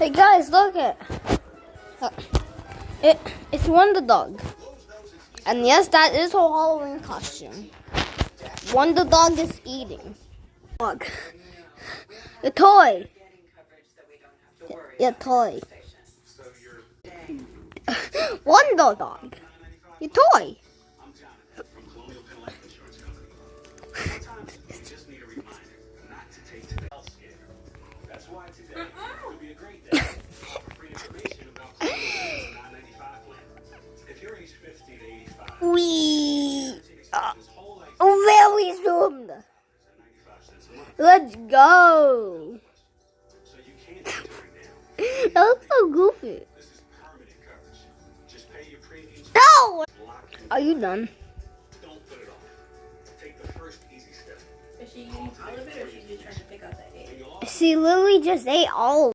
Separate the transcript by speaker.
Speaker 1: Hey guys, look at it's Wonder Dog. And yes, that is her Halloween costume. Wonder Dog is eating. Dog. Your toy. Your toy. Wonder Dog. Your toy. We very zoomed. Let's go. That looks so goofy. No. Are you done?
Speaker 2: Is she eating all of it, or is she just trying to pick out that egg?
Speaker 1: She literally just ate all.